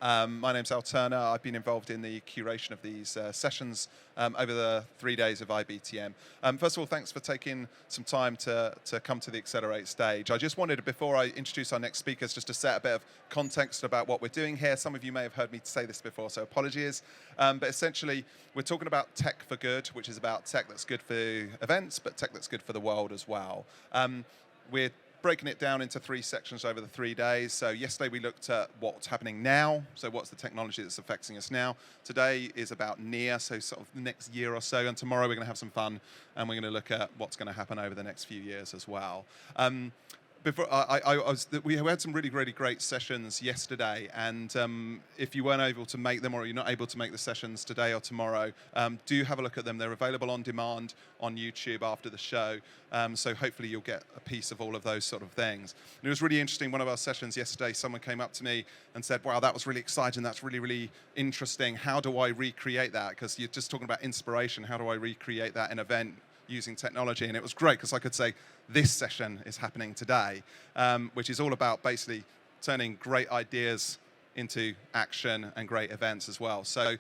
My name's Al Turner. I've been involved in the curation of these sessions over the 3 days of IBTM. First of all, thanks for taking some time to come to the Accelerate stage. I just wanted, before I introduce our next speakers, just to set a bit of context about what we're doing here. Some of you may have heard me say this before, so apologies. But essentially, we're talking about tech for good, which is about tech that's good for events, but tech that's good for the world as well. We're breaking it down into 3 sections over the 3 days. So yesterday we looked at what's happening now, so what's the technology that's affecting us now. Today is about near, so sort of the next year or so, and tomorrow we're going to have some fun, and we're going to look at what's going to happen over the next few years as well. We had some really, really great sessions yesterday, and if you weren't able to make them or you're not able to make the sessions today or tomorrow, do have a look at them. They're available on demand on YouTube after the show, so hopefully you'll get a piece of all of those sort of things. And it was really interesting. One of our sessions yesterday, someone came up to me and said, wow, that was really exciting. That's really, really interesting. How do I recreate that? Because you're just talking about inspiration. How do I recreate that in an event using technology? And it was great because I could say, this session is happening today, which is all about basically turning great ideas into action and great events as well. So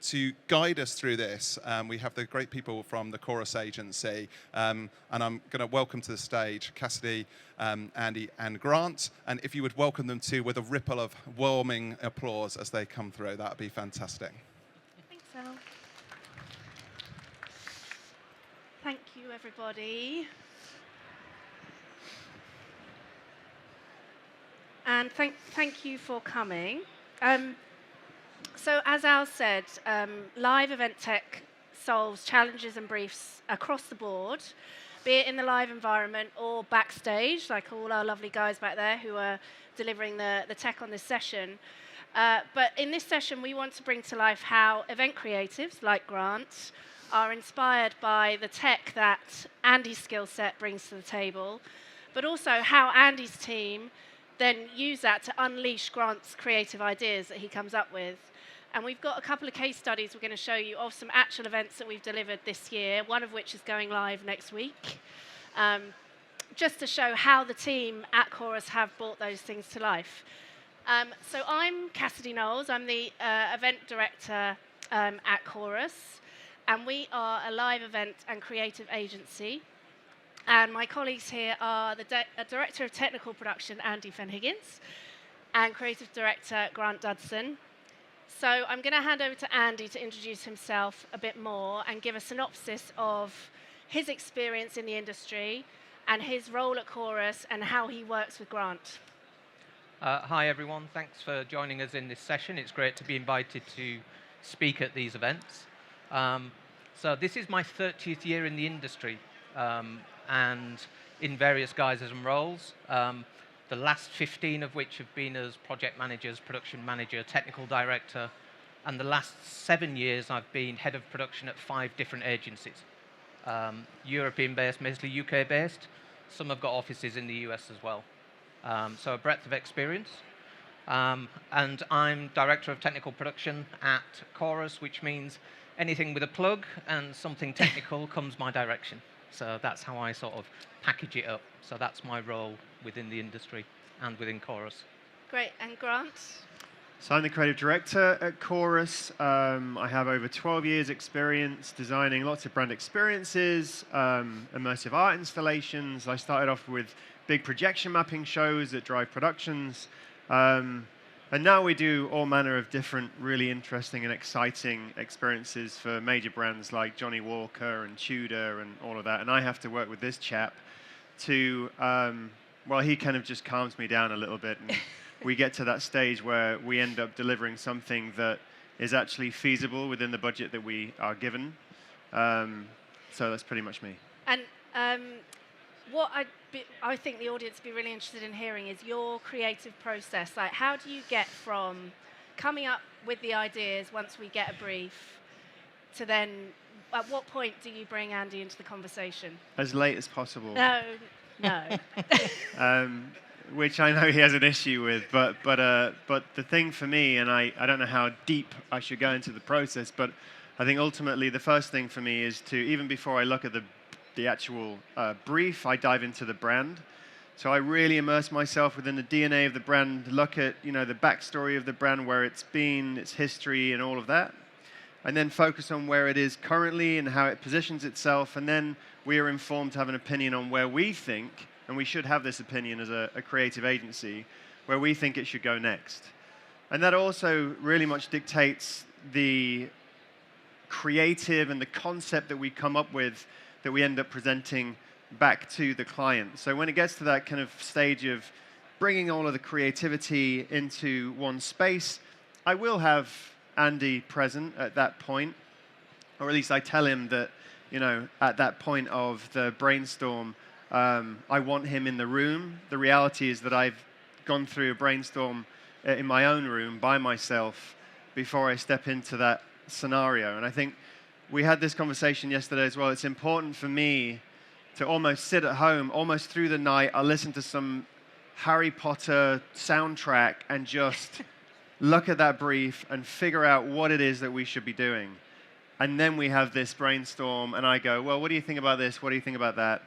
to guide us through this, we have the great people from the Chorus Agency, and I'm going to welcome to the stage Cassidy, Andy, and Grant. And if you would welcome them too with a ripple of warming applause as they come through, that would be fantastic. Thanks, Al. Thank you, everybody. And thank you for coming. So as Al said, live event tech solves challenges and briefs across the board, be it in the live environment or backstage, like all our lovely guys back there who are delivering the tech on this session. But in this session, we want to bring to life how event creatives, like Grant, are inspired by the tech that Andy's skill set brings to the table, but also how Andy's team then use that to unleash Grant's creative ideas that he comes up with. And we've got a couple of case studies we're going to show you of some actual events that we've delivered this year, one of which is going live next week, just to show how the team at Chorus have brought those things to life. So I'm Cassidy Knowles. I'm the event director at Chorus, and we are a live event and creative agency. And my colleagues here are the Director of Technical Production, Andy Fenn-Higgins, and Creative Director, Grant Dudson. So I'm going to hand over to Andy to introduce himself a bit more and give a synopsis of his experience in the industry and his role at Chorus and how he works with Grant. Hi, everyone. Thanks for joining us in this session. It's great to be invited to speak at these events. So this is my 30th year in the industry. And in various guises and roles, the last 15 of which have been as project managers, production manager, technical director, and the last 7 years I've been head of production at 5 different agencies. European-based, mostly UK-based. Some have got offices in the US as well. So a breadth of experience. And I'm Director of Technical Production at Chorus, which means anything with a plug and something technical comes my direction. So that's how I sort of package it up. So that's my role within the industry and within Chorus. Great. And Grant? So I'm the creative director at Chorus. I have over 12 years experience designing lots of brand experiences, immersive art installations. I started off with big projection mapping shows that drive productions. And now we do all manner of different, really interesting and exciting experiences for major brands like Johnny Walker and Tudor and all of that. And I have to work with this chap to, well, he kind of just calms me down a little bit. And we get to that stage where we end up delivering something that is actually feasible within the budget that we are given. So that's pretty much me. And what I think the audience would be really interested in hearing is your creative process. Like, how do you get from coming up with the ideas once we get a brief to then, at what point do you bring Andy into the conversation? As late as possible. No. Which I know he has an issue with, but the thing for me, and I don't know how deep I should go into the process, but I think ultimately the first thing for me is to, even before I look at the actual brief, I dive into the brand. So I really immerse myself within the DNA of the brand, look at the backstory of the brand, where it's been, its history, and all of that, and then focus on where it is currently and how it positions itself. And then we are informed to have an opinion on where we think, and we should have this opinion as a creative agency, where we think it should go next. And that also really much dictates the creative and the concept that we come up with that we end up presenting back to the client. So when it gets to that kind of stage of bringing all of the creativity into one space, I will have Andy present at that point, or at least I tell him that, at that point of the brainstorm, I want him in the room. The reality is that I've gone through a brainstorm in my own room by myself before I step into that scenario. And I think we had this conversation yesterday as well. It's important for me to almost sit at home, almost through the night. I'll listen to some Harry Potter soundtrack and just look at that brief and figure out what it is that we should be doing. And then we have this brainstorm, and I go, well, what do you think about this? What do you think about that?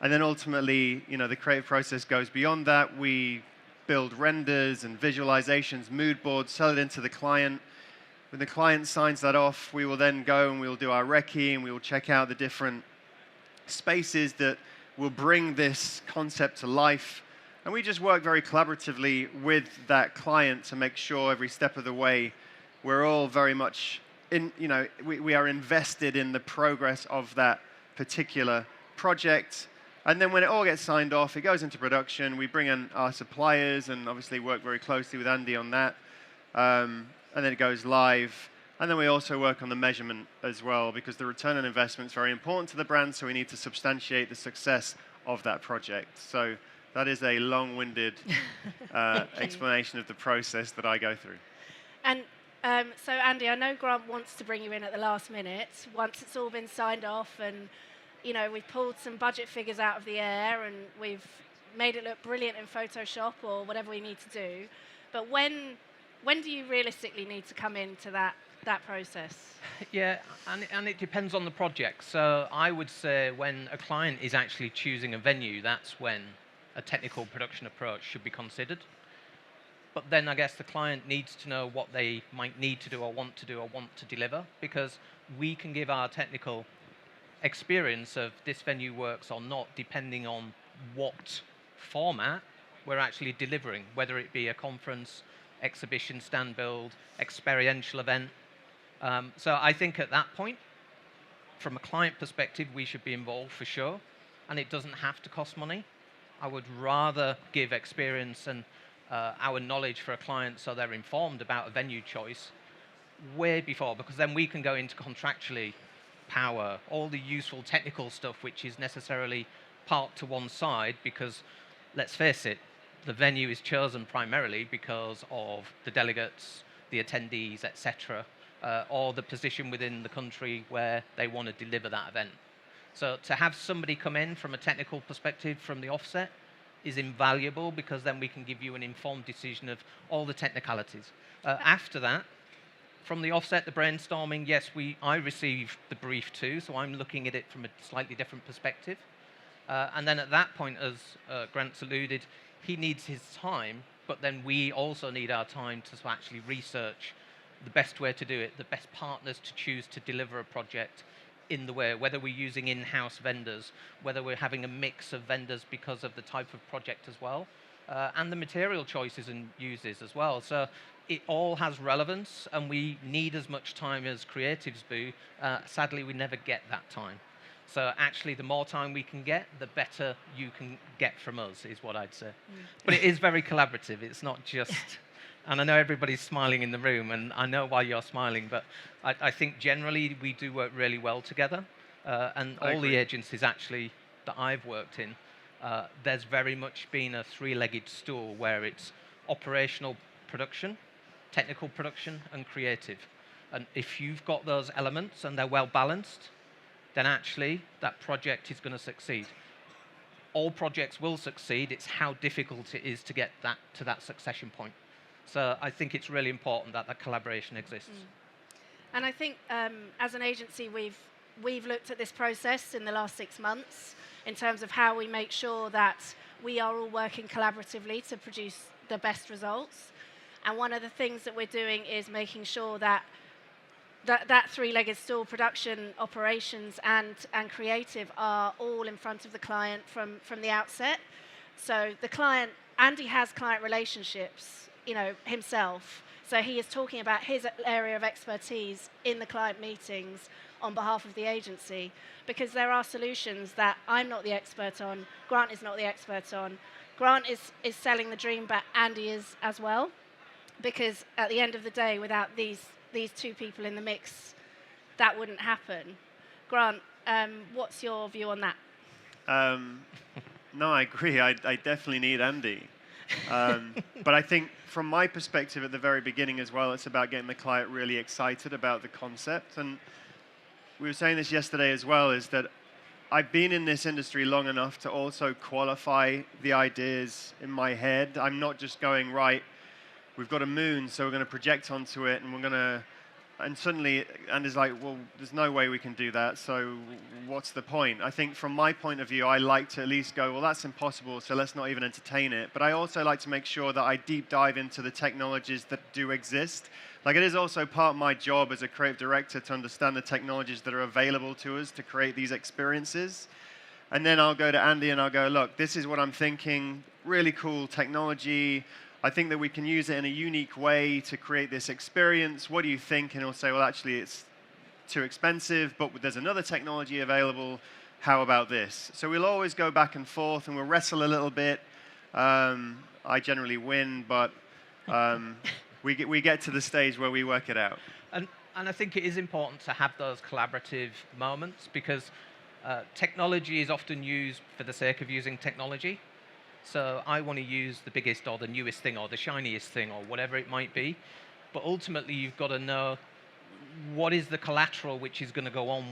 And then ultimately, the creative process goes beyond that. We build renders and visualizations, mood boards, sell it into the client. When the client signs that off, we will then go and we'll do our recce, and we will check out the different spaces that will bring this concept to life. And we just work very collaboratively with that client to make sure every step of the way we're all very much we are invested in the progress of that particular project. And then when it all gets signed off, it goes into production. We bring in our suppliers and obviously work very closely with Andy on that. And then it goes live. And then we also work on the measurement as well, because the return on investment is very important to the brand, so we need to substantiate the success of that project. So that is a long-winded explanation of the process that I go through. And so, Andy, I know Grant wants to bring you in at the last minute, once it's all been signed off and, we've pulled some budget figures out of the air and we've made it look brilliant in Photoshop or whatever we need to do. But when do you realistically need to come into that process? Yeah, and it depends on the project. So I would say when a client is actually choosing a venue, that's when a technical production approach should be considered. But then I guess the client needs to know what they might need to do or want to deliver, because we can give our technical experience of this venue works or not depending on what format we're actually delivering, whether it be a conference, exhibition, stand build, experiential event. So I think at that point, from a client perspective, we should be involved for sure, and it doesn't have to cost money. I would rather give experience and our knowledge for a client so they're informed about a venue choice way before, because then we can go into contractually power, all the useful technical stuff which is necessarily parked to one side, because let's face it, the venue is chosen primarily because of the delegates, the attendees, etc., or the position within the country where they want to deliver that event. So to have somebody come in from a technical perspective from the offset is invaluable, because then we can give you an informed decision of all the technicalities. After that, from the offset, the brainstorming, yes, I received the brief too, so I'm looking at it from a slightly different perspective. And then at that point, as Grant's alluded, he needs his time, but then we also need our time to actually research the best way to do it, the best partners to choose to deliver a project in the way, whether we're using in-house vendors, whether we're having a mix of vendors because of the type of project as well, and the material choices and uses as well. So it all has relevance, and we need as much time as creatives do. Sadly, we never get that time. So actually, the more time we can get, the better you can get from us, is what I'd say. But it is very collaborative. It's not just... And I know everybody's smiling in the room, and I know why you're smiling, but I think generally we do work really well together. And all the agencies actually that I've worked in, there's very much been a three-legged stool where it's operational production, technical production, and creative. And if you've got those elements and they're well balanced, then actually that project is going to succeed. All projects will succeed. It's how difficult it is to get to that succession point. So I think it's really important that that collaboration exists. And I think as an agency, we've looked at this process in the last 6 months in terms of how we make sure that we are all working collaboratively to produce the best results. And one of the things that we're doing is making sure that that three-legged stool, production, operations, and creative, are all in front of the client from the outset. So the client, Andy has client relationships, himself. So he is talking about his area of expertise in the client meetings on behalf of the agency, because there are solutions that I'm not the expert on, Grant is not the expert on. Grant is selling the dream, but Andy is as well, because at the end of the day, without these two people in the mix, that wouldn't happen. Grant, what's your view on that? No, I agree. I definitely need Andy. But I think from my perspective at the very beginning as well, it's about getting the client really excited about the concept. And we were saying this yesterday as well, is that I've been in this industry long enough to also qualify the ideas in my head. I'm not just going, right, we've got a moon, so we're going to project onto it, and we're going to, and suddenly Andy's like, well, there's no way we can do that, so what's the point? I think from my point of view, I like to at least go, well, that's impossible, so let's not even entertain it. But I also like to make sure that I deep dive into the technologies that do exist. Like, it is also part of my job as a creative director to understand the technologies that are available to us to create these experiences. And then I'll go to Andy and I'll go, look, this is what I'm thinking, really cool technology. I think that we can use it in a unique way to create this experience. What do you think? And he'll say, well, actually, it's too expensive, but there's another technology available. How about this? So we'll always go back and forth, and we'll wrestle a little bit. I generally win, but we get to the stage where we work it out. And I think it is important to have those collaborative moments, because technology is often used for the sake of using technology. So I want to use the biggest or the newest thing or the shiniest thing or whatever it might be. But ultimately, you've got to know what is the collateral which is going to go on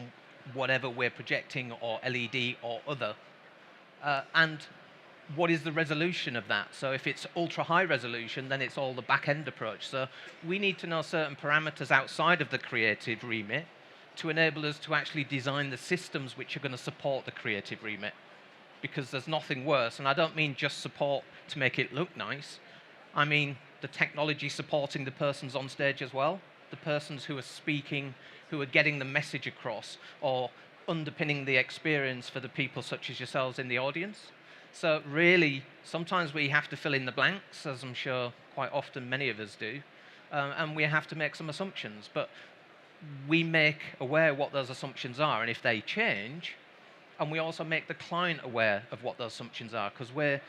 whatever we're projecting, or LED or other. And what is the resolution of that? So if it's ultra high resolution, then it's all the back end approach. So we need to know certain parameters outside of the creative remit to enable us to actually design the systems which are going to support the creative remit. Because there's nothing worse, and I don't mean just support to make it look nice. I mean the technology supporting the persons on stage as well, the persons who are speaking, who are getting the message across, or underpinning the experience for the people such as yourselves in the audience. So really, sometimes we have to fill in the blanks, as I'm sure quite often many of us do, and we have to make some assumptions. But we make aware what those assumptions are, and if they change, and we also make the client aware of what those assumptions are, because we're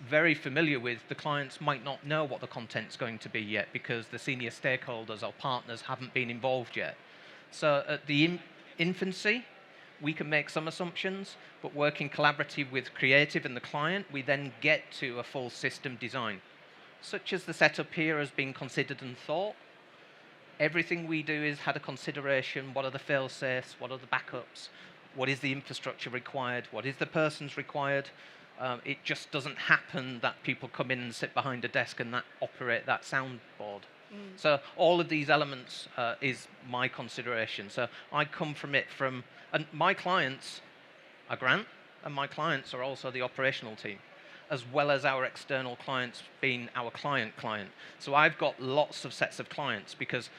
very familiar with the clients might not know what the content's going to be yet, because the senior stakeholders or partners haven't been involved yet. So at the infancy, we can make some assumptions, but working collaborative with creative and the client, we then get to a full system design, such as the setup here has been considered and thought. Everything we do is had a consideration. What are the fail-safes? What are the backups? What is the infrastructure required? What is the persons required? It just doesn't happen that people come in and sit behind a desk and operate that soundboard. So all of these elements is my consideration. So I come from it from, and my clients are Grant, and my clients are also the operational team, as well as our external clients being our client. So I've got lots of sets of clients, because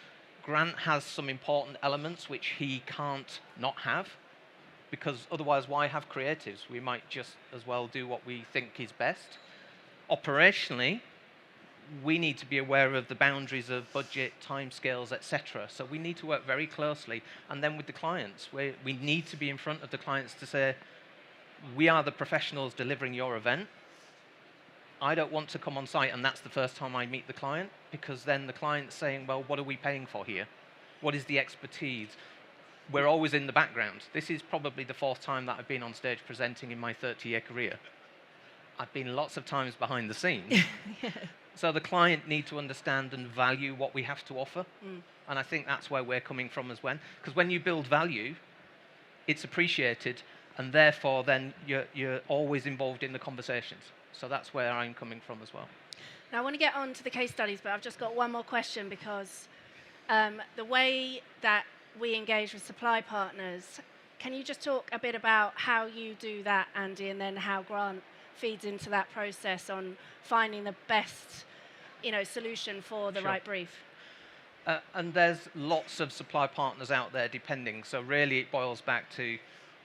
Grant has some important elements which he can't not have. Because otherwise, why have creatives? We might just as well do what we think is best. Operationally, we need to be aware of the boundaries of budget, timescales, etc. So we need to work very closely. And then with the clients, we need to be in front of the clients to say, we are the professionals delivering your event. I don't want to come on site and that's the first time I meet the client, because then the client's saying, well, what are we paying for here? What is the expertise? We're always in the background. This is probably the fourth time that I've been on stage presenting in my 30-year career. I've been lots of times behind the scenes. Yeah. So the client needs to understand and value what we have to offer. And I think that's where we're coming from as well. Because when you build value, it's appreciated, and therefore then you're always involved in the conversations. So that's where I'm coming from as well. Now I want to get on to the case studies, but I've just got one more question, because the way that we engage with supply partners, can you just talk a bit about how you do that, Andy, and then how Grant feeds into that process on finding the best, solution for the Sure. right brief. And there's lots of supply partners out there depending. So really it boils back to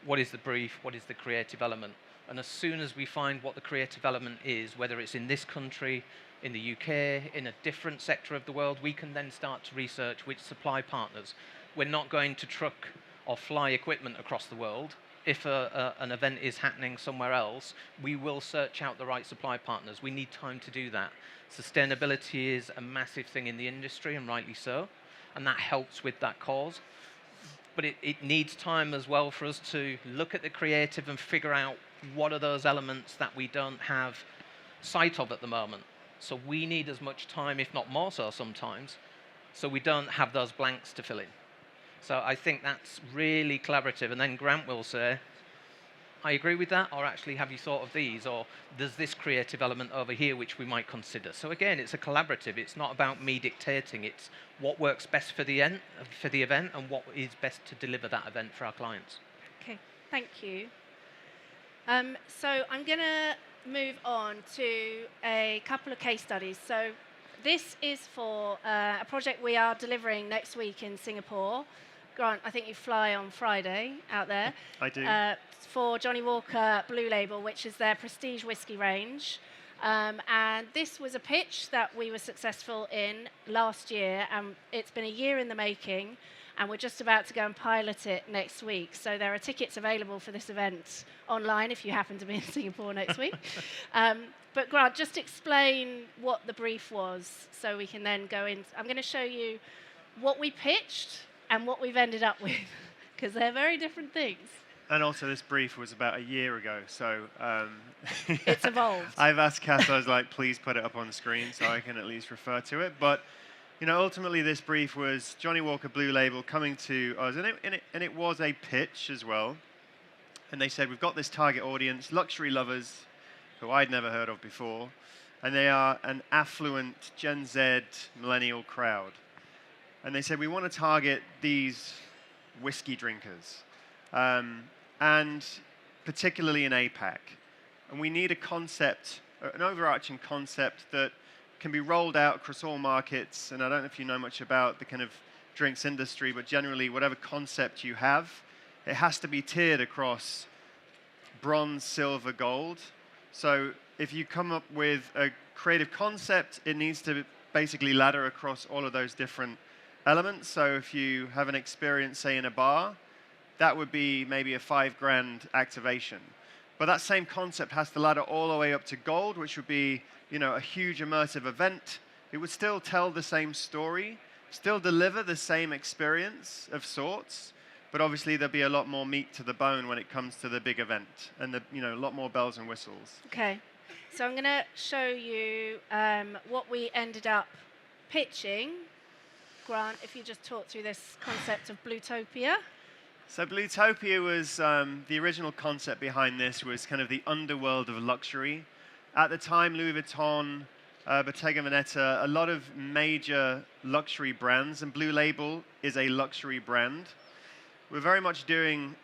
what is the brief, what is the creative element. And as soon as we find what the creative element is, whether it's in this country, in the UK, in a different sector of the world, we can then start to research which supply partners. We're not going to truck or fly equipment across the world. If an event is happening somewhere else, we will search out the right supply partners. We need time to do that. Sustainability is a massive thing in the industry, and rightly so, and that helps with that cause. But it needs time as well for us to look at the creative and figure out what are those elements that we don't have sight of at the moment. So we need as much time, if not more so sometimes, so we don't have those blanks to fill in. So I think that's really collaborative. And then Grant will say, I agree with that, or actually have you thought of these, or there's this creative element over here which we might consider. So again, it's a collaborative. It's not about me dictating. It's what works best for the event and what is best to deliver that event for our clients. Okay, thank you. So I'm going to move on to a couple of case studies. So this is for a project we are delivering next week in Singapore. Grant, I think you fly on Friday out there. I do. For Johnny Walker Blue Label, which is their prestige whiskey range. And this was a pitch that we were successful in last year, and it's been a year in the making, and we're just about to go and pilot it next week. So there are tickets available for this event online if you happen to be in Singapore next week. But Grant, just explain what the brief was so we can then go in. I'm going to show you what we pitched and what we've ended up with, because they're very different things. And also, this brief was about a year ago, so it's evolved. I've asked Cass, I was like, please put it up on the screen so I can at least refer to it. But ultimately, this brief was Johnny Walker Blue Label coming to us, and it was a pitch as well. And they said, we've got this target audience, luxury lovers, who I'd never heard of before, and they are an affluent Gen Z millennial crowd. And they said, we want to target these whiskey drinkers. And particularly in APAC. And we need a concept, an overarching concept that can be rolled out across all markets. And I don't know if you know much about the kind of drinks industry, but generally whatever concept you have, it has to be tiered across bronze, silver, gold. So if you come up with a creative concept, it needs to basically ladder across all of those different elements. So if you have an experience, say, in a bar, that would be maybe a $5,000 activation. But that same concept has to ladder all the way up to gold, which would be, a huge immersive event. It would still tell the same story, still deliver the same experience of sorts, but obviously there'd be a lot more meat to the bone when it comes to the big event, and a lot more bells and whistles. Okay, so I'm going to show you what we ended up pitching. Grant, if you just talk through this concept of Bluetopia. So Bluetopia was, the original concept behind this was kind of the underworld of luxury. At the time, Louis Vuitton, Bottega Veneta, a lot of major luxury brands, and Blue Label is a luxury brand, were very much doing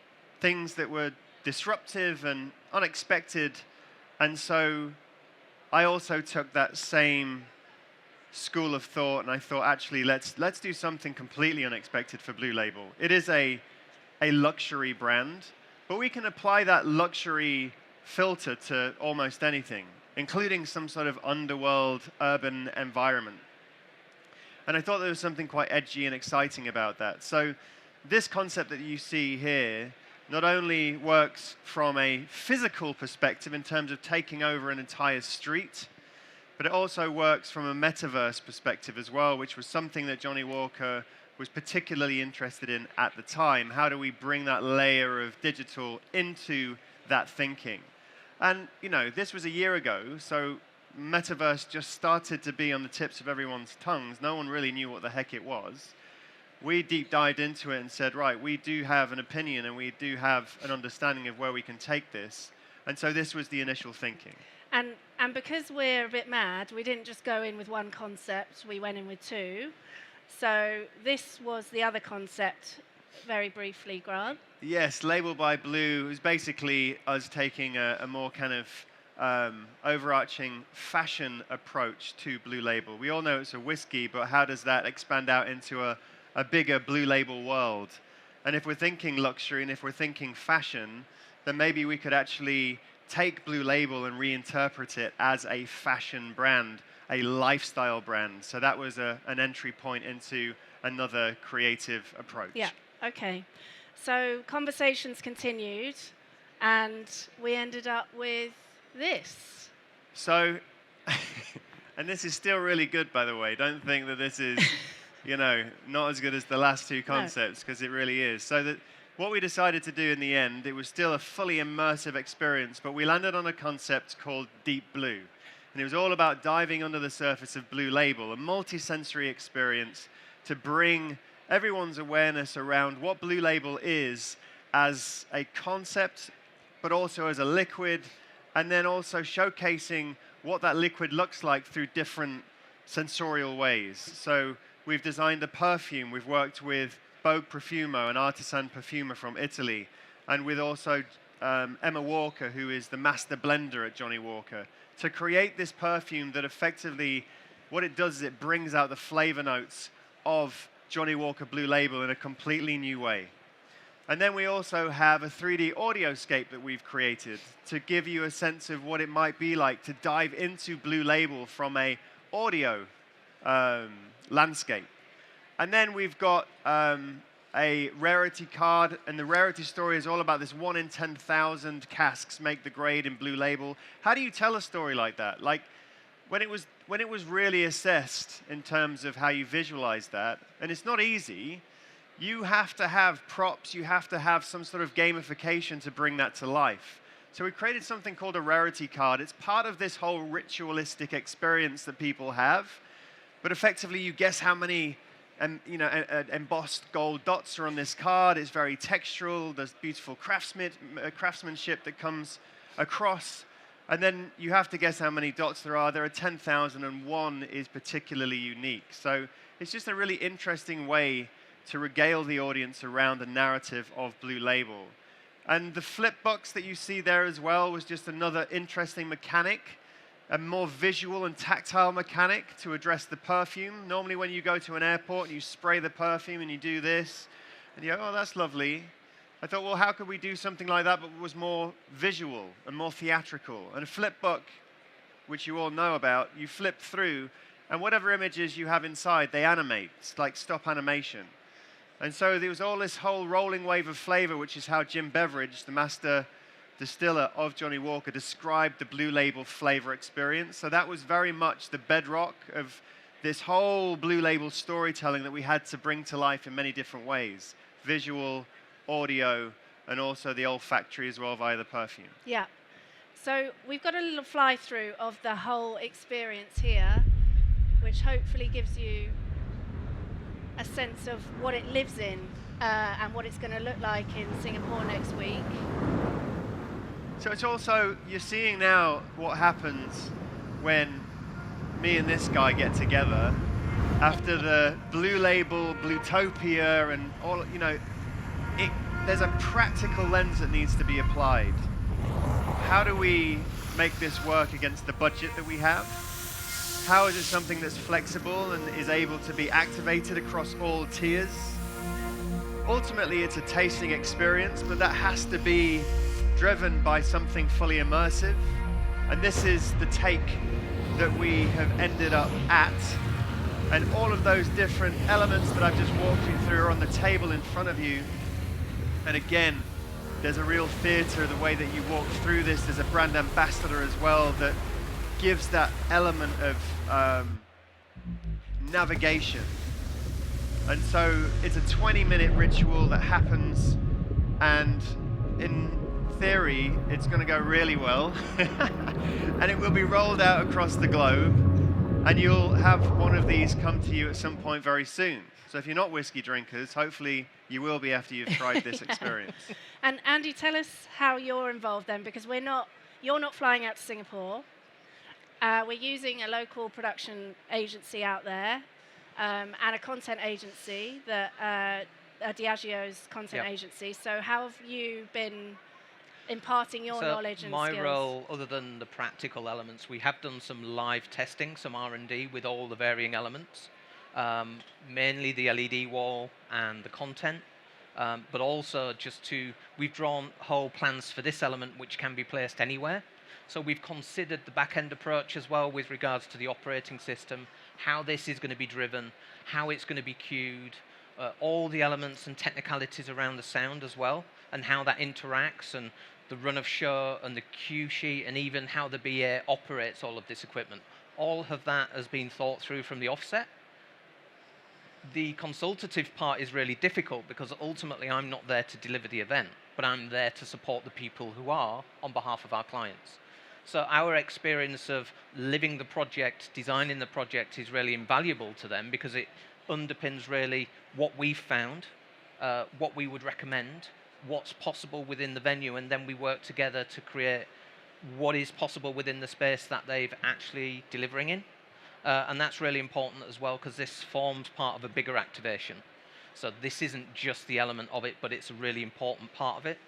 things that were disruptive and unexpected. And so I also took that same school of thought, and I thought, actually, let's do something completely unexpected for Blue Label. It is a luxury brand, but we can apply that luxury filter to almost anything, including some sort of underworld urban environment. And I thought there was something quite edgy and exciting about that. So this concept that you see here not only works from a physical perspective in terms of taking over an entire street, but it also works from a metaverse perspective as well, which was something that Johnny Walker was particularly interested in at the time. How do we bring that layer of digital into that thinking? And, this was a year ago, so metaverse just started to be on the tips of everyone's tongues. No one really knew what the heck it was. We deep dived into it and said, right, we do have an opinion and we do have an understanding of where we can take this. And so this was the initial thinking. And because we're a bit mad, we didn't just go in with one concept, we went in with two. So this was the other concept, very briefly, Grant. Yes, Label by Blue is basically us taking a more kind of overarching fashion approach to Blue Label. We all know it's a whiskey, but how does that expand out into a bigger Blue Label world? And if we're thinking luxury and if we're thinking fashion, then maybe we could actually take Blue Label and reinterpret it as a fashion brand, a lifestyle brand. So that was an entry point into another creative approach. Yeah, okay. So conversations continued, and we ended up with this. So, and this is still really good, by the way. Don't think that this is, not as good as the last two concepts, because it really is. So that what we decided to do in the end, it was still a fully immersive experience, but we landed on a concept called Deep Blue. And it was all about diving under the surface of Blue Label, a multi-sensory experience to bring everyone's awareness around what Blue Label is as a concept, but also as a liquid, and then also showcasing what that liquid looks like through different sensorial ways. So we've designed a perfume. We've worked with Vogue Profumo, an artisan perfumer from Italy, and with also Emma Walker, who is the master blender at Johnny Walker, to create this perfume that effectively, what it does is it brings out the flavor notes of Johnny Walker Blue Label in a completely new way. And then we also have a 3D audioscape that we've created to give you a sense of what it might be like to dive into Blue Label from a audio landscape. And then we've got a rarity card, and the rarity story is all about this 1 in 10,000 casks make the grade in Blue Label. How do you tell a story like that? Like, when it was really assessed in terms of how you visualize that, and it's not easy, you have to have props, you have to have some sort of gamification to bring that to life. So we created something called a rarity card. It's part of this whole ritualistic experience that people have, but effectively you guess how many embossed gold dots are on this card. It's very textural. There's beautiful craftsmanship that comes across. And then you have to guess how many dots there are. There are 10,000, and one is particularly unique. So it's just a really interesting way to regale the audience around the narrative of Blue Label. And the flip box that you see there as well was just another interesting mechanic, a more visual and tactile mechanic to address the perfume. Normally when you go to an airport and you spray the perfume and you do this, and you go, oh, that's lovely. I thought, well, how could we do something like that but was more visual and more theatrical? And a flip book, which you all know about, you flip through, and whatever images you have inside, they animate. It's like stop animation. And so there was all this whole rolling wave of flavor, which is how Jim Beveridge, the master distiller of Johnny Walker, described the Blue Label flavor experience. So that was very much the bedrock of this whole Blue Label storytelling that we had to bring to life in many different ways. Visual, audio, and also the olfactory as well via the perfume. Yeah. So we've got a little fly-through of the whole experience here, which hopefully gives you a sense of what it lives in and what it's going to look like in Singapore next week. So it's also, you're seeing now what happens when me and this guy get together after the Blue Label, Bluetopia, and all, there's a practical lens that needs to be applied. How do we make this work against the budget that we have? How is it something that's flexible and is able to be activated across all tiers? Ultimately, it's a tasting experience, but that has to be driven by something fully immersive. And this is the take that we have ended up at. And all of those different elements that I've just walked you through are on the table in front of you. And again, there's a real theater, the way that you walk through this. There's a brand ambassador as well that gives that element of navigation. And so it's a 20-minute ritual that happens, and in theory, it's going to go really well. And it will be rolled out across the globe, and you'll have one of these come to you at some point very soon. So if you're not whiskey drinkers, hopefully you will be after you've tried this experience. And Andy, tell us how you're involved then, because you're not flying out to Singapore. We're using a local production agency out there and a content agency, Diageo's content agency. So how have you been imparting your knowledge and my skills? role, other than the practical elements, we have done some live testing, some R&D with all the varying elements, mainly the LED wall and the content, but also we've drawn whole plans for this element which can be placed anywhere. So we've considered the back-end approach as well with regards to the operating system, how this is going to be driven, how it's going to be queued, all the elements and technicalities around the sound as well, and how that interacts, and the run of show and the cue sheet, and even how the BA operates all of this equipment. All of that has been thought through from the offset. The consultative part is really difficult because ultimately I'm not there to deliver the event, but I'm there to support the people who are on behalf of our clients. So our experience of living the project, designing the project is really invaluable to them because it underpins really what we've found, what we would recommend, what's possible within the venue, and then we work together to create what is possible within the space that they've actually delivering in. And that's really important as well because this forms part of a bigger activation. So this isn't just the element of it, but it's a really important part of it.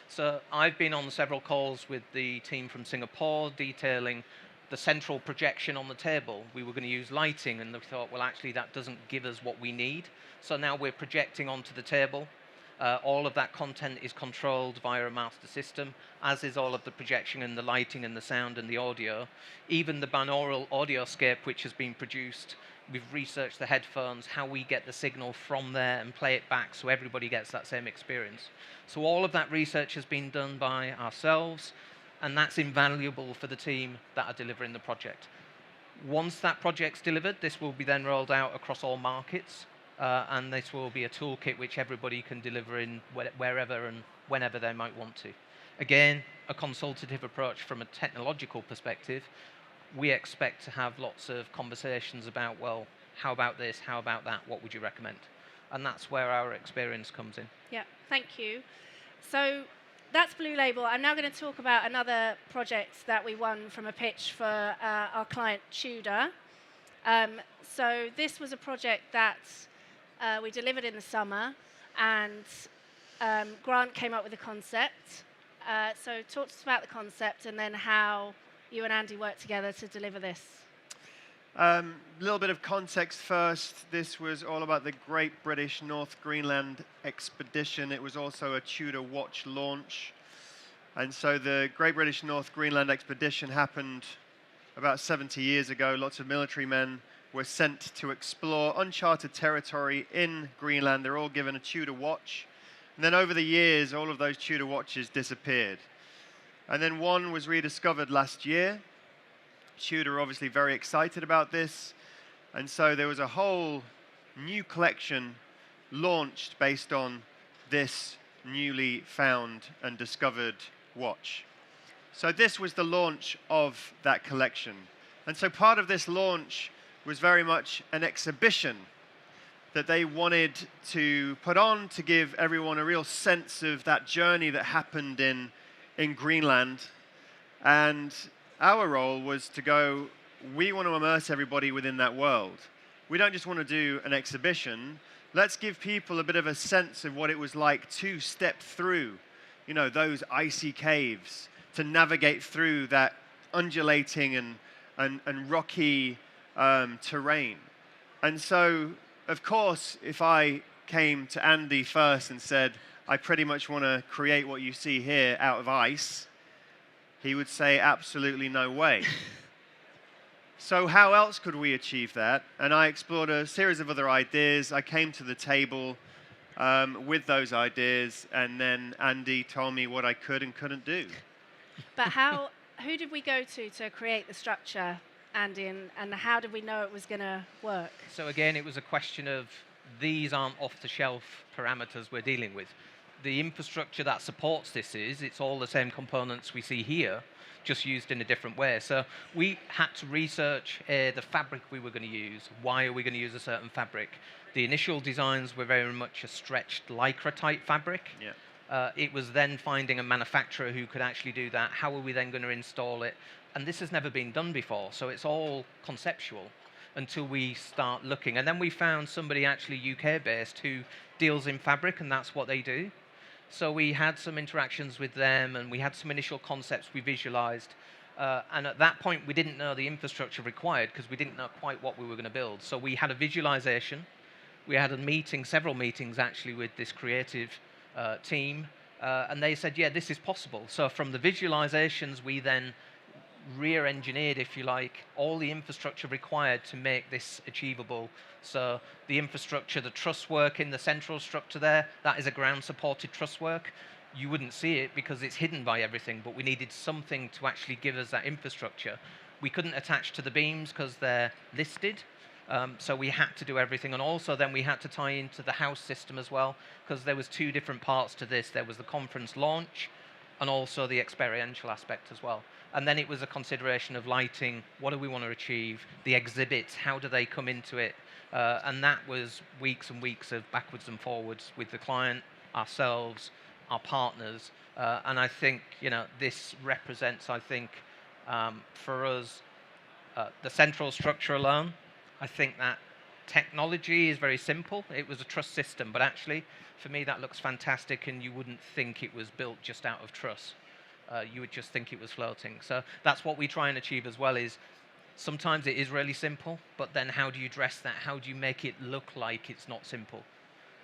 So I've been on several calls with the team from Singapore detailing the central projection on the table. We were going to use lighting, and they thought, well, actually, that doesn't give us what we need. So now we're projecting onto the table. All of that content is controlled via a master system, as is all of the projection and the lighting and the sound and the audio. Even the binaural audioscape, which has been produced, we've researched the headphones, how we get the signal from there and play it back so everybody gets that same experience. So all of that research has been done by ourselves, and that's invaluable for the team that are delivering the project. Once that project's delivered, this will be then rolled out across all markets, and this will be a toolkit which everybody can deliver in wherever and whenever they might want to. Again, a consultative approach from a technological perspective. We expect to have lots of conversations about, well, how about this, how about that, what would you recommend? And that's where our experience comes in. Yeah, thank you. So that's Blue Label. I'm now going to talk about another project that we won from a pitch for our client Tudor. So this was a project that we delivered in the summer, and Grant came up with a concept. So talk to us about the concept and then how you and Andy worked together to deliver this. A little bit of context first. This was all about the Great British North Greenland Expedition. It was also a Tudor watch launch. And so the Great British North Greenland Expedition happened about 70 years ago. Lots of military men were sent to explore uncharted territory in Greenland. They're all given a Tudor watch. And then over the years, all of those Tudor watches disappeared. And then one was rediscovered last year. Tudor are obviously very excited about this. And so there was a whole new collection launched based on this newly found and discovered watch. So this was the launch of that collection. And so part of this launch was very much an exhibition that they wanted to put on to give everyone a real sense of that journey that happened in Greenland. And our role was to go, we want to immerse everybody within that world. We don't just want to do an exhibition. Let's give people a bit of a sense of what it was like to step through, you know, those icy caves, to navigate through that undulating and rocky terrain. And so, of course, if I came to Andy first and said, I pretty much want to create what you see here out of ice, he would say, absolutely no way. So how else could we achieve that? And I explored a series of other ideas. I came to the table with those ideas, and then Andy told me what I could and couldn't do. But who did we go to create the structure, Andy, and how did we know it was going to work? So again, it was a question of these aren't off-the-shelf parameters we're dealing with. The infrastructure that supports this it's all the same components we see here, just used in a different way. So we had to research the fabric we were going to use. Why are we going to use a certain fabric? The initial designs were very much a stretched Lycra type fabric. Yeah. It was then finding a manufacturer who could actually do that. How are we then going to install it? And this has never been done before, so it's all conceptual until we start looking. And then we found somebody actually UK-based who deals in fabric, and that's what they do. So we had some interactions with them, and we had some initial concepts we visualized. And at that point, we didn't know the infrastructure required because we didn't know quite what we were going to build. So we had a visualization. We had a meeting, several meetings actually, with this creative team. And they said, yeah, this is possible. So from the visualizations, we then re-engineered, if you like, all the infrastructure required to make this achievable. So the infrastructure, the truss work in the central structure there, that is a ground-supported truss work. You wouldn't see it because it's hidden by everything, but we needed something to actually give us that infrastructure. We couldn't attach to the beams because they're listed, so we had to do everything. And also then we had to tie into the house system as well, because there was two different parts to this. There was the conference launch and also the experiential aspect as well. And then it was a consideration of lighting, what do we want to achieve, the exhibits, how do they come into it? And that was weeks and weeks of backwards and forwards with the client, ourselves, our partners. And I think, this represents, I think, for us, the central structure alone. I think that technology is very simple. It was a truss system, but actually, for me, that looks fantastic, and you wouldn't think it was built just out of truss. You would just think it was floating. So that's what we try and achieve as well, is sometimes it is really simple, but then how do you dress that? How do you make it look like it's not simple?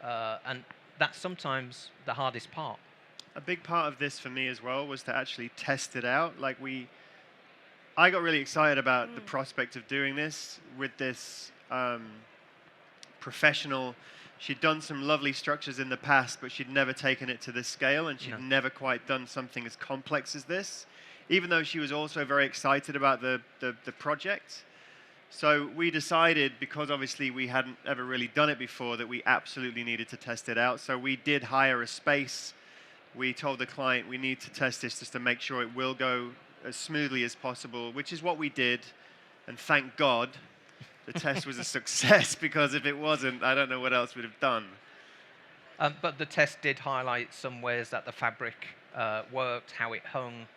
And that's sometimes the hardest part. A big part of this for me as well was to actually test it out. I got really excited about the prospect of doing this with this professional. She'd done some lovely structures in the past, but she'd never taken it to this scale, and she'd never quite done something as complex as this, even though she was also very excited about the project. So we decided, because obviously we hadn't ever really done it before, that we absolutely needed to test it out. So we did hire a space. We told the client we need to test this just to make sure it will go as smoothly as possible, which is what we did. And thank God the test was a success, because if it wasn't, I don't know what else we'd have done. But the test did highlight some ways that the fabric worked, how it hung,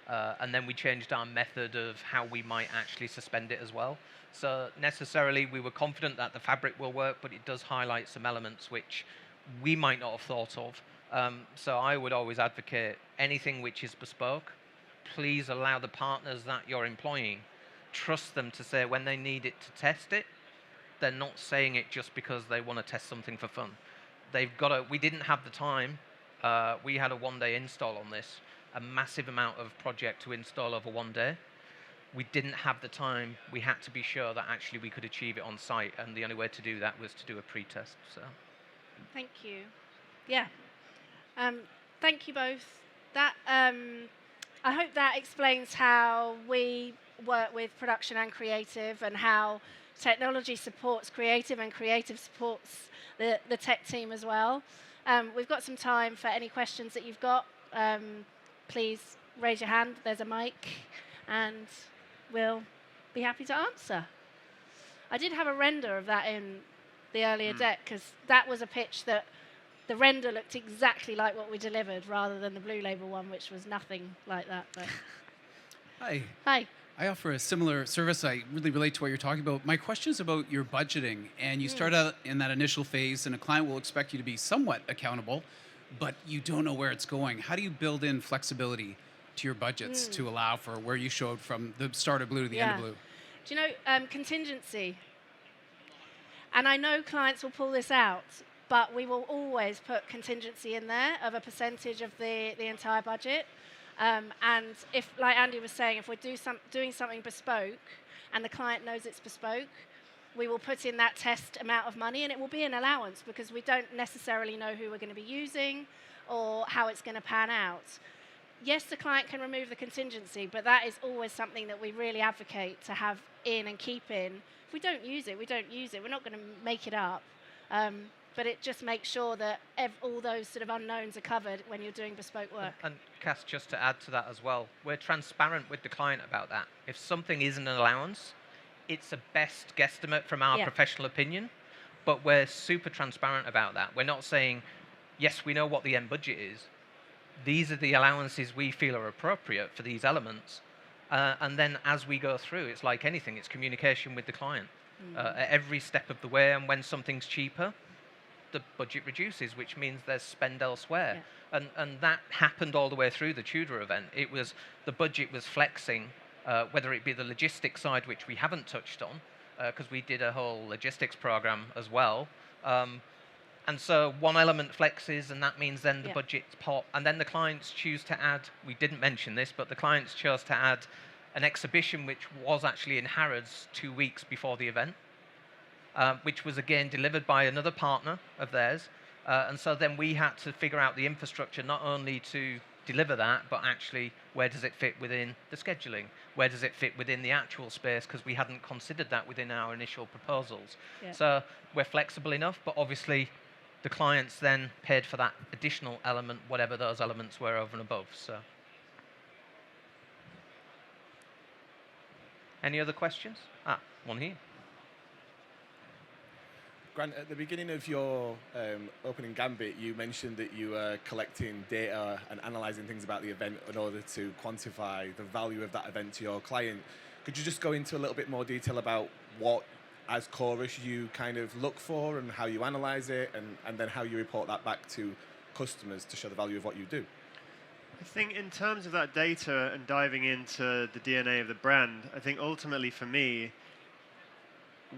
and then we changed our method of how we might actually suspend it as well. So necessarily we were confident that the fabric will work, but it does highlight some elements which we might not have thought of. So I would always advocate anything which is bespoke, please allow the partners that you're employing, trust them to say when they need it to test it, they're not saying it just because they want to test something for fun. They've got to, we didn't have the time. We had a one-day install on this, a massive amount of project to install over one day. We didn't have the time. We had to be sure that actually we could achieve it on site, and the only way to do that was to do a pre-test. So, thank you. Yeah. Thank you both. That I hope that explains how we work with production and creative, and how technology supports creative and creative supports the tech team as well. We've got some time for any questions that you've got. Please raise your hand. There's a mic, and we'll be happy to answer. I did have a render of that in the earlier deck, because that was a pitch that the render looked exactly like what we delivered, rather than the Blue Label one, which was nothing like that. But Hi. hi. I offer a similar service. I really relate to what you're talking about. My question is about your budgeting. And you start out in that initial phase, and a client will expect you to be somewhat accountable, but you don't know where it's going. How do you build in flexibility to your budgets to allow for where you showed from the start of Blue to the end of Blue? Do you know contingency? And I know clients will pull this out, but we will always put contingency in there of a percentage of the entire budget. And if, like Andy was saying, if we're doing something bespoke and the client knows it's bespoke, we will put in that test amount of money, and it will be an allowance, because we don't necessarily know who we're going to be using or how it's going to pan out. Yes, the client can remove the contingency, but that is always something that we really advocate to have in and keep in. If we don't use it, we don't use it. We're not going to make it up. But it just makes sure that all those sort of unknowns are covered when you're doing bespoke work. And Cass, just to add to that as well, we're transparent with the client about that. If something isn't an allowance, it's a best guesstimate from our professional opinion, but we're super transparent about that. We're not saying, yes, we know what the end budget is. These are the allowances we feel are appropriate for these elements. And then as we go through, it's like anything, it's communication with the client at every step of the way. And when something's cheaper, the budget reduces, which means there's spend elsewhere. And that happened all the way through the Tudor event. It was the budget was flexing, whether it be the logistics side, which we haven't touched on, because we did a whole logistics program as well. And so one element flexes, and that means then the budgets pop, and then the clients choose to add, we didn't mention this, but the clients chose to add an exhibition which was actually in Harrods 2 weeks before the event, which was again delivered by another partner of theirs. And so then we had to figure out the infrastructure not only to deliver that, but actually where does it fit within the scheduling? Where does it fit within the actual space? Because we hadn't considered that within our initial proposals. So we're flexible enough, but obviously the clients then paid for that additional element, whatever those elements were over and above. So, any other questions? One here. Grant, at the beginning of your opening gambit, you mentioned that you were collecting data and analysing things about the event in order to quantify the value of that event to your client. Could you just go into a little bit more detail about what, as Chorus, you kind of look for and how you analyse it, and then how you report that back to customers to show the value of what you do? I think in terms of that data and diving into the DNA of the brand, I think ultimately for me,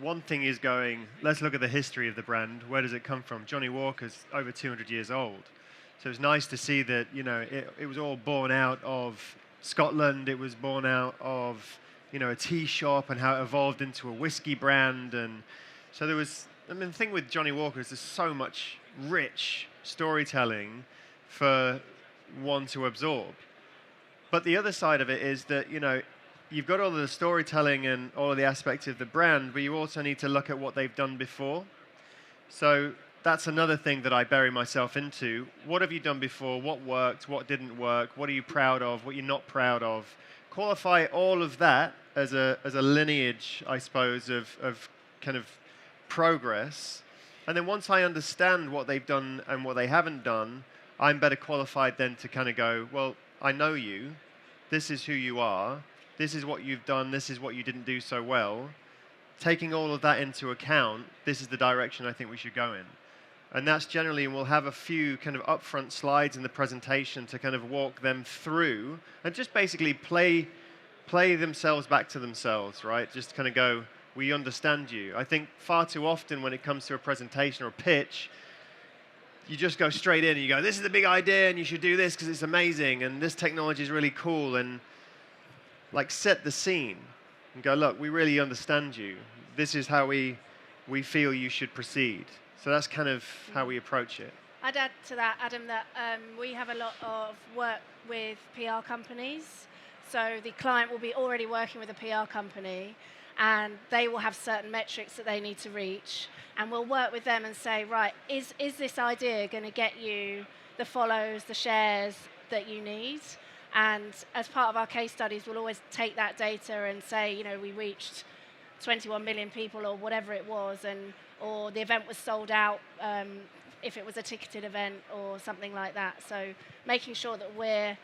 one thing is going, let's look at the history of the brand. Where does it come from? Johnny Walker's over 200 years old. So it's nice to see that, you know, it was all born out of Scotland. It was born out of, you know, a tea shop, and how it evolved into a whiskey brand. And so there was, I mean, the thing with Johnny Walker is there's so much rich storytelling for one to absorb. But the other side of it is that, you know, you've got all of the storytelling and all of the aspects of the brand, but you also need to look at what they've done before. So that's another thing that I bury myself into. What have you done before? What worked? What didn't work? What are you proud of? What you're not proud of? Qualify all of that as a lineage, I suppose, of kind of progress. And then once I understand what they've done and what they haven't done, I'm better qualified then to kind of go, well, I know you. This is who you are. This is what you've done, this is what you didn't do so well. Taking all of that into account, this is the direction I think we should go in. And that's generally, and we'll have a few kind of upfront slides in the presentation to kind of walk them through and just basically play themselves back to themselves, right? Just kind of go, we understand you. I think far too often when it comes to a presentation or a pitch, you just go straight in and you go, this is the big idea and you should do this because it's amazing and this technology is really cool, and like set the scene and go, look, we really understand you. This is how we feel you should proceed. So that's kind of how we approach it. I'd add to that, Adam, that we have a lot of work with PR companies. So the client will be already working with a PR company, and they will have certain metrics that they need to reach. And we'll work with them and say, right, is this idea going to get you the follows, the shares that you need? And as part of our case studies, we'll always take that data and say, you know, we reached 21 million people or whatever it was, or the event was sold out if it was a ticketed event or something like that. So making sure that we're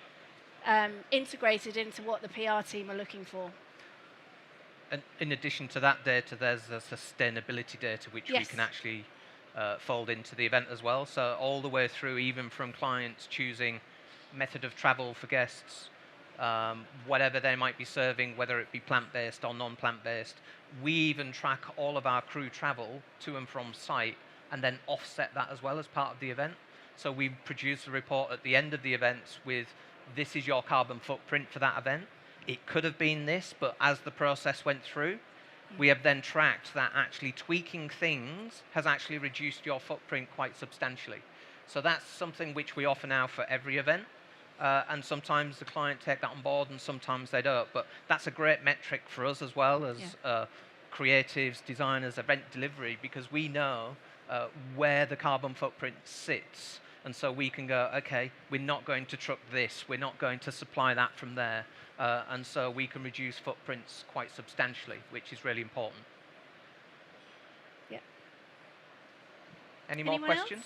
integrated into what the PR team are looking for. And in addition to that data, there's the sustainability data, which we can actually fold into the event as well. So all the way through, even from clients choosing method of travel for guests, whatever they might be serving, whether it be plant-based or non-plant-based. We even track all of our crew travel to and from site and then offset that as well as part of the event. So we produce a report at the end of the events with, this is your carbon footprint for that event. It could have been this, but as the process went through, we have then tracked that actually tweaking things has actually reduced your footprint quite substantially. So that's something which we offer now for every event. And sometimes the client take that on board and sometimes they don't. But that's a great metric for us as well as creatives, designers, event delivery, because we know where the carbon footprint sits. And so we can go, okay, we're not going to truck this, we're not going to supply that from there. And so we can reduce footprints quite substantially, which is really important. Yeah. Any more questions?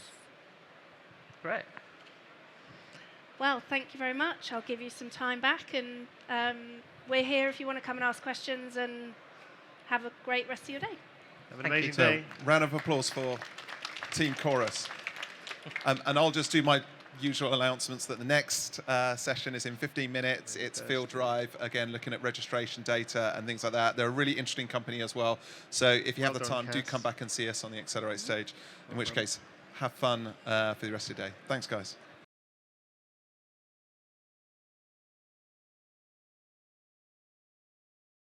Great. Well, thank you very much. I'll give you some time back, and we're here if you want to come and ask questions, and have a great rest of your day. Have an amazing day. Round of applause for Team Chorus. And I'll just do my usual announcements that the next session is in 15 minutes. It's Field Drive, again, looking at registration data and things like that. They're a really interesting company as well. So if you have the time, do come back and see us on the Accelerate stage, in which case, have fun for the rest of the day. Thanks, guys.